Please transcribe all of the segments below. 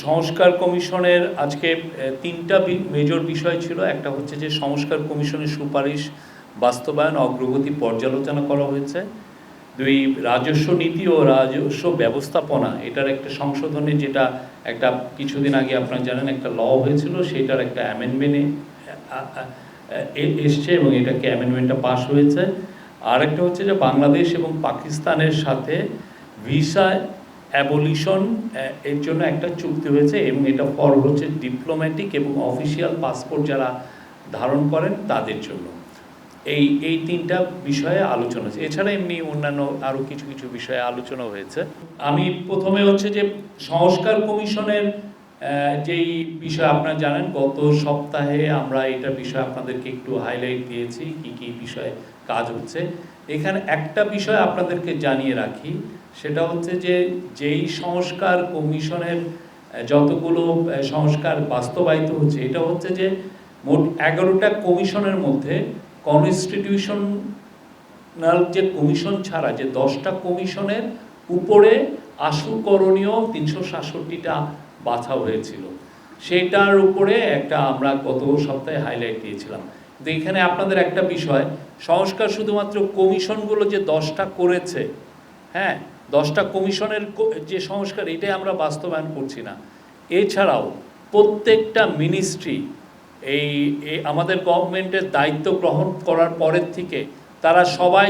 সংস্কার কমিশনের আজকে তিনটা মেজর বিষয় ছিল। একটা হচ্ছে যে সংস্কার কমিশনের সুপারিশ বাস্তবায়ন অগ্রগতি পর্যালোচনা করা হয়েছে। দুই, রাজস্ব নীতি ও রাজস্ব ব্যবস্থাপনা এটার একটা সংশোধনী, যেটা একটা কিছুদিন আগে আপনারা জানেন একটা ল হয়েছিল, সেটার একটা অ্যামেন্ডমেন্টে এসছে এবং এটাকে অ্যামেন্ডমেন্টটা পাস হয়েছে। আর একটা হচ্ছে যে বাংলাদেশ এবং পাকিস্তানের সাথে ভিসা অ্যাবলিশন এর জন্য একটা চুক্তি হয়েছে এবং এটা ফর হচ্ছে ডিপ্লোম্যাটিক এবং অফিসিয়াল পাসপোর্ট যারা ধারণ করেন তাদের জন্য। এই তিনটা বিষয়ে আলোচনা হয়েছে। এছাড়া এমনি অন্যান্য আরও কিছু কিছু বিষয়ে আলোচনা হয়েছে। আমি প্রথমে হচ্ছে যে সংস্কার কমিশনের যেই বিষয় আপনারা জানেন, গত সপ্তাহে আমরা এটা বিষয়ে আপনাদেরকে একটু হাইলাইট দিয়েছি কি কি বিষয়ে কাজ হচ্ছে। এখানে একটা বিষয় আপনাদেরকে জানিয়ে রাখি, সেটা হচ্ছে যে যেই সংস্কার কমিশনের যতগুলো সংস্কার বাস্তবায়িত হচ্ছে, এটা হচ্ছে যে মোট 11টা কমিশনের মধ্যে কনস্টিটিউশনাল যে কমিশন ছাড়া যে 10টা কমিশনের উপরে আশু করণীয় 367টা বাছা হয়েছিল, সেটার উপরে একটা আমরা গত সপ্তাহে হাইলাইট দিয়েছিলাম। তো এখানে আপনাদের একটা বিষয়, সংস্কার শুধুমাত্র কমিশনগুলো যে 10টা করেছে, হ্যাঁ 10টা কমিশনের যে সংস্কার এটাই আমরা বাস্তবায়ন করছি না। এছাড়াও প্রত্যেকটা মিনিস্ট্রি এই আমাদের গভর্নমেন্টের দায়িত্ব গ্রহণ করার পরের থেকে তারা সবাই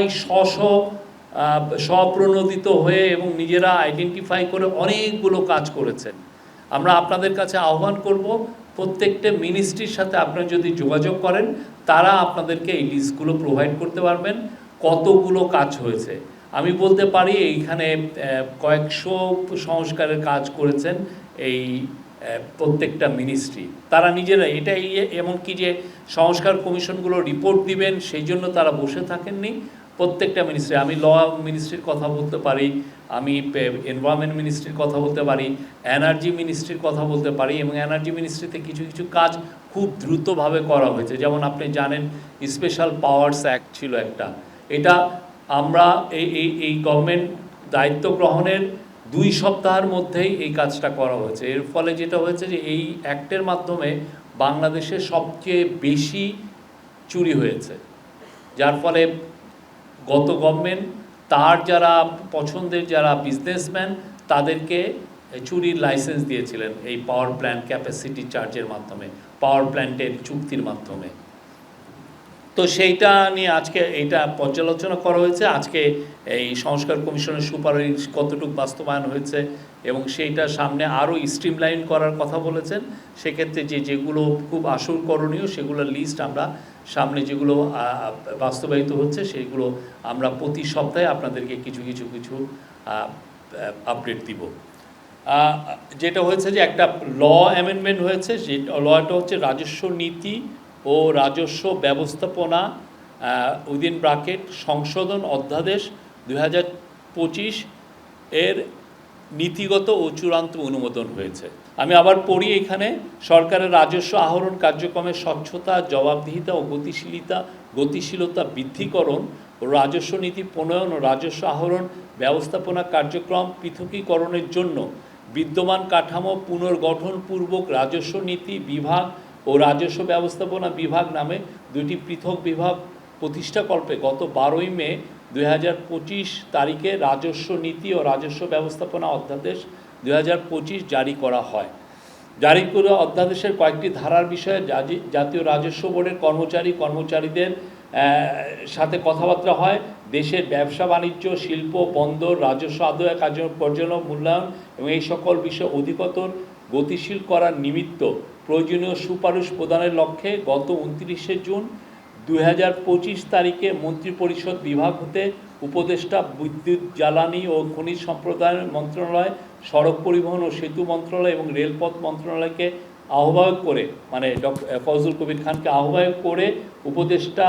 স্বপ্রণোদিত হয়ে এবং নিজেরা আইডেন্টিফাই করে অনেকগুলো কাজ করেছেন। আমরা আপনাদের কাছে আহ্বান করব, প্রত্যেকটা মিনিস্ট্রির সাথে আপনারা যদি যোগাযোগ করেন, তারা আপনাদেরকে এই লিস্টগুলো প্রোভাইড করতে পারবেন কতগুলো কাজ হয়েছে। আমি বলতে পারি এইখানে কয়েকশো সংস্কারের কাজ করেছেন এই প্রত্যেকটা মিনিস্ট্রি, তারা নিজেরা। এটাই এমনকি যে সংস্কার কমিশনগুলো রিপোর্ট দিবেন সেই জন্য তারা বসে থাকেননি। প্রত্যেকটা মিনিস্ট্রি, আমি ল মিনিস্ট্রির কথা বলতে পারি, আমি এনভায়রনমেন্ট মিনিস্ট্রির কথা বলতে পারি, এনার্জি মিনিস্ট্রির কথা বলতে পারি, এবং এনার্জি মিনিস্ট্রিতে কিছু কিছু কাজ খুব দ্রুতভাবে করা হয়েছে। যেমন আপনি জানেন স্পেশাল পাওয়ার্স অ্যাক্ট ছিল একটা, এটা আমরা এই গভর্নমেন্ট দায়িত্ব গ্রহণের 2 সপ্তাহের মধ্যেই এই কাজটা করা হয়েছে। এর ফলে যেটা হয়েছে যে এই অ্যাক্টের মাধ্যমে বাংলাদেশে সবচেয়ে বেশি চুরি হয়েছে, যার ফলে গত গভর্নমেন্ট তার যারা পছন্দের যারা বিজনেসম্যান তাদেরকে চুরির লাইসেন্স দিয়েছিলেন এই পাওয়ার প্ল্যান্ট ক্যাপাসিটি চার্জের মাধ্যমে, পাওয়ার প্ল্যান্টের চুক্তির মাধ্যমে। তো সেইটা নিয়ে আজকে এইটা পর্যালোচনা করা হয়েছে। আজকে এই সংস্কার কমিশনের সুপারিশ কতটুকু বাস্তবায়ন হয়েছে এবং সেইটা সামনে আরও স্ট্রিমলাইন করার কথা বলেছেন। সেক্ষেত্রে যেগুলো খুব আসল করণীয় সেগুলোর লিস্ট আমরা সামনে যেগুলো বাস্তবায়িত হচ্ছে সেইগুলো আমরা প্রতি সপ্তাহে আপনাদেরকে কিছু কিছু কিছু আপডেট দিব। যেটা হয়েছে যে একটা ল অ্যামেন্ডমেন্ট হয়েছে, যে লটা হচ্ছে রাজস্ব নীতি ও রাজস্ব ব্যবস্থাপনা উইদিন ব্র্যাকেট সংশোধন অধ্যাদেশ 2025 এর নীতিগত ও চূড়ান্ত অনুমোদন হয়েছে। আমি আবার পড়ি এখানে, সরকারের রাজস্ব আহরণ কার্যক্রমের স্বচ্ছতা, জবাবদিহিতা ও গতিশীলতা বৃদ্ধিকরণ ও রাজস্ব নীতি প্রণয়ন ও রাজস্ব আহরণ ব্যবস্থাপনা কার্যক্রম পৃথকীকরণের জন্য বিদ্যমান কাঠামো পুনর্গঠনপূর্বক রাজস্ব নীতি বিভাগ ও রাজস্ব ব্যবস্থাপনা বিভাগ নামে 2টি পৃথক বিভাগ প্রতিষ্ঠাকল্পে গত 12ই মে 2025 তারিখে রাজস্ব নীতি ও রাজস্ব ব্যবস্থাপনা অধ্যাদেশ 2025 জারি করা হয়। জারি করা অধ্যাদেশের কয়েকটি ধারার বিষয়ে জাতীয় রাজস্ব বোর্ডের কর্মচারীদের সাথে কথাবার্তা হয়। দেশের ব্যবসা বাণিজ্য, শিল্প, বন্দর, রাজস্ব আদায় কার্য পর্যালোচনা, মূল্যায়ন এবং এই সকল বিষয় অধিকতর গতিশীল করার নিমিত্ত প্রয়োজনীয় সুপারিশ প্রদানের লক্ষ্যে গত 29শে জুন 2025 তারিখে মন্ত্রিপরিষদ বিভাগ হতে উপদেষ্টা বিদ্যুৎ, জ্বালানি ও খনিজ সম্প্রদায় মন্ত্রণালয়, সড়ক পরিবহন ও সেতু মন্ত্রণালয় এবং রেলপথ মন্ত্রণালয়কে আহ্বায়ক করে, মানে ফজলুল কবির খানকে আহ্বায়ক করে উপদেষ্টা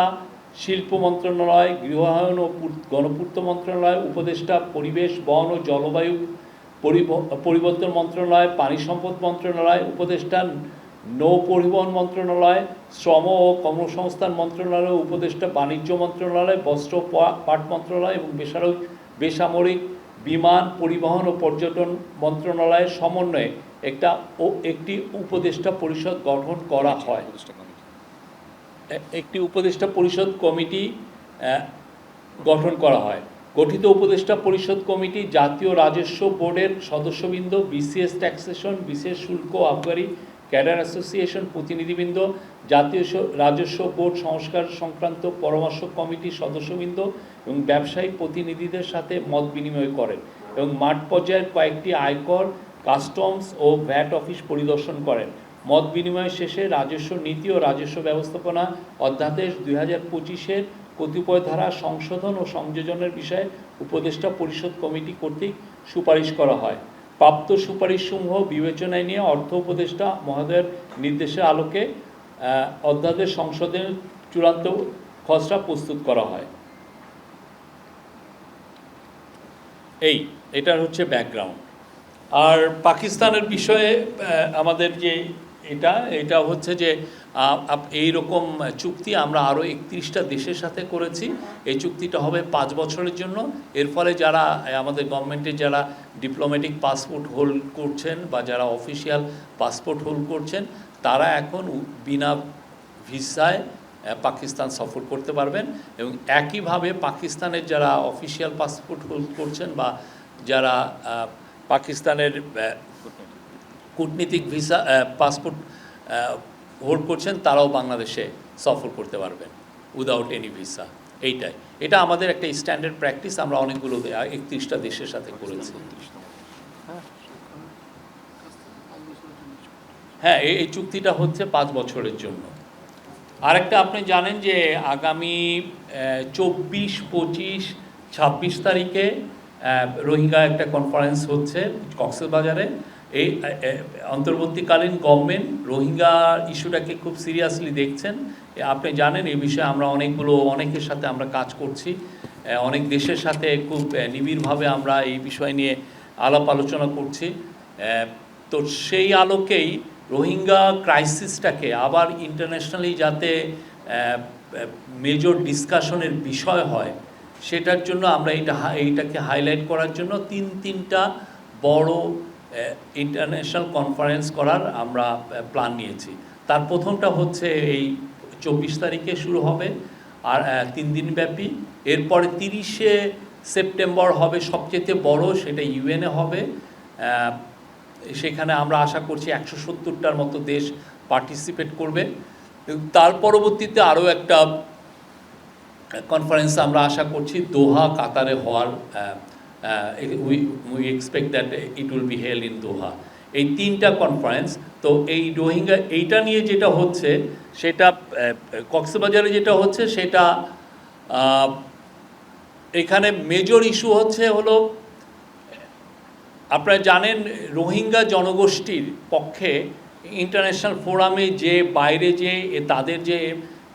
শিল্প মন্ত্রণালয়, গৃহায়ন ও গণপূর্ত মন্ত্রণালয়, উপদেষ্টা পরিবেশ, বন ও জলবায়ু পরিবর্তন মন্ত্রণালয়, পানি সম্পদ মন্ত্রণালয়, উপদেষ্টা নৌ পরিবহন মন্ত্রণালয়, শ্রম ও কর্মসংস্থান মন্ত্রণালয়, উপদেষ্টা বাণিজ্য মন্ত্রণালয়, বস্ত্র পাট মন্ত্রণালয় এবং বেসামরিক বিমান পরিবহন ও পর্যটন মন্ত্রণালয়ের সমন্বয়ে একটি উপদেষ্টা পরিষদ গঠন করা হয়। একটি উপদেষ্টা পরিষদ কমিটি গঠন করা হয়। গঠিত উপদেষ্টা পরিষদ কমিটি জাতীয় রাজস্ব বোর্ডের সদস্যবৃন্দ, বিসিএস ট্যাক্সেশন, বিশেষ শুল্ক আবগারি ক্যাডার অ্যাসোসিয়েশন প্রতিনিধিবৃন্দ, জাতীয় রাজস্ব বোর্ড সংস্কার সংক্রান্ত পরামর্শ কমিটির সদস্যবৃন্দ এবং ব্যবসায়ী প্রতিনিধিদের সাথে মত বিনিময় করেন এবং মাঠ পর্যায়ের কয়েকটি আয়কর, কাস্টমস ও ভ্যাট অফিস পরিদর্শন করেন। মত বিনিময় শেষে রাজস্ব নীতি ও রাজস্ব ব্যবস্থাপনা অধ্যাদেশ 2025-এর কতিপয় ধারা সংশোধন ও সংযোজনের বিষয়ে উপদেষ্টা পরিষদ কমিটি কর্তৃক সুপারিশ করা হয়। প্রাপ্ত সুপারিশসমূহ বিবেচনায় নিয়ে অর্থ উপদেষ্টা মহোদয়ের নির্দেশের আলোকে অধ্যাদেশ সংশোধনের চূড়ান্ত খসড়া প্রস্তুত করা হয়। এটার হচ্ছে ব্যাকগ্রাউন্ড। আর পাকিস্তানের বিষয়ে আমাদের যে এটা হচ্ছে যে এই রকম চুক্তি আমরা আরও 31টা দেশের সাথে করেছি। এই চুক্তিটা হবে 5 বছরের জন্য। এর ফলে যারা আমাদের গভর্নমেন্টের যারা ডিপ্লোম্যাটিক পাসপোর্ট হোল্ড করছেন বা যারা অফিসিয়াল পাসপোর্ট হোল্ড করছেন তারা এখন বিনা ভিসায় পাকিস্তান সফর করতে পারবেন এবং একইভাবে পাকিস্তানের যারা অফিসিয়াল পাসপোর্ট হোল্ড করছেন বা যারা পাকিস্তানের কূটনীতিক ভিসা পাসপোর্ট হোল্ড করছেন তারাও বাংলাদেশে সফর করতে পারবেন উইদাউট এনি ভিসা। এটা আমাদের একটা স্ট্যান্ডার্ড প্র্যাকটিস, আমরা অনেকগুলো 31টা দেশের সাথে করেছি। হ্যাঁ, এই চুক্তিটা হচ্ছে 5 বছরের জন্য। আরেকটা আপনি জানেন যে আগামী 24, 25, 26 তারিখে রোহিঙ্গা একটা কনফারেন্স হচ্ছে কক্সবাজারে। এই অন্তর্বর্তীকালীন গভর্নমেন্ট রোহিঙ্গা ইস্যুটাকে খুব সিরিয়াসলি দেখছেন। আপনি জানেন এই বিষয়ে আমরা অনেকের সাথে আমরা কাজ করছি, অনেক দেশের সাথে খুব নিবিড়ভাবে আমরা এই বিষয় নিয়ে আলাপ আলোচনা করছি। তো সেই আলোকেই রোহিঙ্গা ক্রাইসিসটাকে আবার ইন্টারন্যাশনালি যাতে মেজর ডিসকাশনের বিষয় হয় সেটার জন্য আমরা এইটাকে হাইলাইট করার জন্য তিনটা বড় ইন্টারন্যাশনাল কনফারেন্স করার আমরা প্ল্যান নিয়েছি। তার প্রথমটা হচ্ছে এই 24 তারিখে শুরু হবে আর 3 দিন ব্যাপী। এরপরে 30শে সেপ্টেম্বর হবে সবচেয়ে বড়, সেটা ইউএনএ হবে। সেখানে আমরা আশা করছি 170টার মতো দেশ পার্টিসিপেট করবে। তার পরবর্তীতে আরও একটা কনফারেন্স আমরা আশা করছি দোহা, কাতারে হওয়ার we expect that it will be held in Doha. এই 3টা কনফারেন্স। তো এই রোহিঙ্গা এইটা নিয়ে যেটা হচ্ছে সেটা কক্সবাজারে যেটা হচ্ছে সেটা এখানে মেজর ইস্যু হলো আপনারা জানেন রোহিঙ্গা জনগোষ্ঠীর পক্ষে ইন্টারন্যাশনাল ফোরামে যে বাইরে যে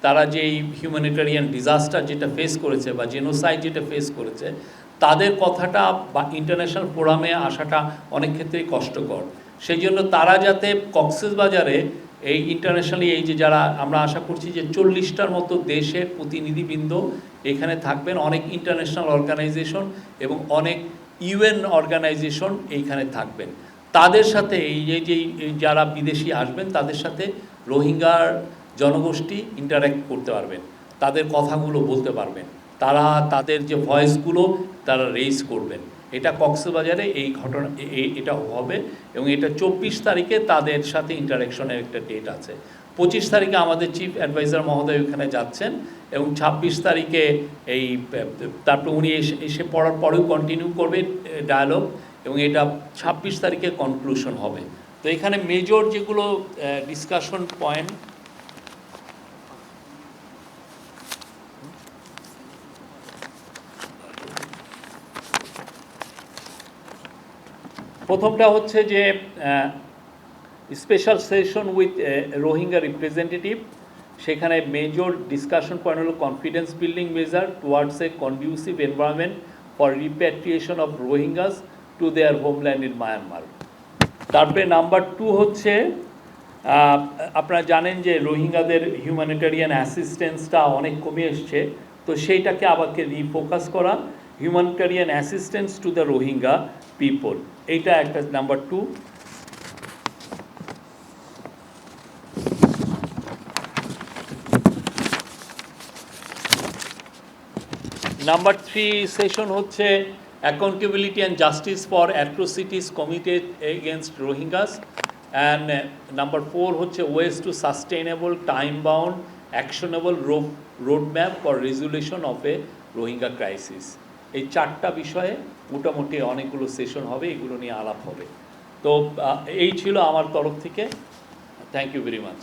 তারা যে হিউম্যানিটেরিয়ান ডিজাস্টার যেটা ফেস করেছে বা জেনোসাইড যেটা ফেস করেছে তাদের কথাটা বা ইন্টারন্যাশনাল ফোরামে আসাটা অনেক ক্ষেত্রেই কষ্টকর। সেই জন্য তারা যাতে কক্সবাজারে এই ইন্টারন্যাশনালি এই যে যারা আমরা আশা করছি যে 40টার মতো দেশের প্রতিনিধিবৃন্দ এখানে থাকবেন, অনেক ইন্টারন্যাশনাল অর্গানাইজেশন এবং অনেক ইউএন অর্গানাইজেশন এইখানে থাকবেন। তাদের সাথে এই যে যারা বিদেশি আসবেন তাদের সাথে রোহিঙ্গার জনগোষ্ঠী ইন্টারঅ্যাক্ট করতে পারবেন, তাদের কথাগুলো বলতে পারবেন, তারা তাদের যে ভয়েসগুলো তারা রেইজ করবেন। এটা কক্সবাজারে এই ঘটনা এটা হবে এবং এটা 24 তারিখে তাদের সাথে ইন্টারাকশনের একটা ডেট আছে। 25 তারিখে আমাদের চিফ অ্যাডভাইজার মহোদয় ওখানে যাচ্ছেন এবং 26 তারিখে তারপর উনি এসে পড়ার পরেও কন্টিনিউ করবে ডায়ালগ এবং এটা 26 তারিখে কনক্লুশন হবে। তো এখানে মেজর যেগুলো ডিসকাশন পয়েন্ট, প্রথমটা হচ্ছে যে special session with Rohingya representative. সেখানে মেজর ডিসকাশন পয়েন্ট হলো confidence building measure towards A conducive environment for repatriation of Rohingyas to their homeland in Myanmar. তারপরে নাম্বার 2 হচ্ছে আপনারা জানেন যে রোহিঙ্গাদের হিউম্যানিটেরিয়ান অ্যাসিস্ট্যান্সটা অনেক কমে এসছে, তো সেইটাকে আবারকে রিফোকাস করা humanitarian assistance to the Rohingya people, এইটা একটা নাম্বার 2। নাম্বার 3 সেশন হচ্ছে accountability and justice for atrocities committed against Rohingyas, and number 4 হচ্ছে ways to sustainable time bound actionable road map for resolution of A Rohingya crisis. এই 4টা বিষয়ে মোটামুটি অনেকগুলো session হবে, এগুলো নিয়ে আলাপ হবে। তো এই ছিল আমার তরফ থেকে। Thank you very much.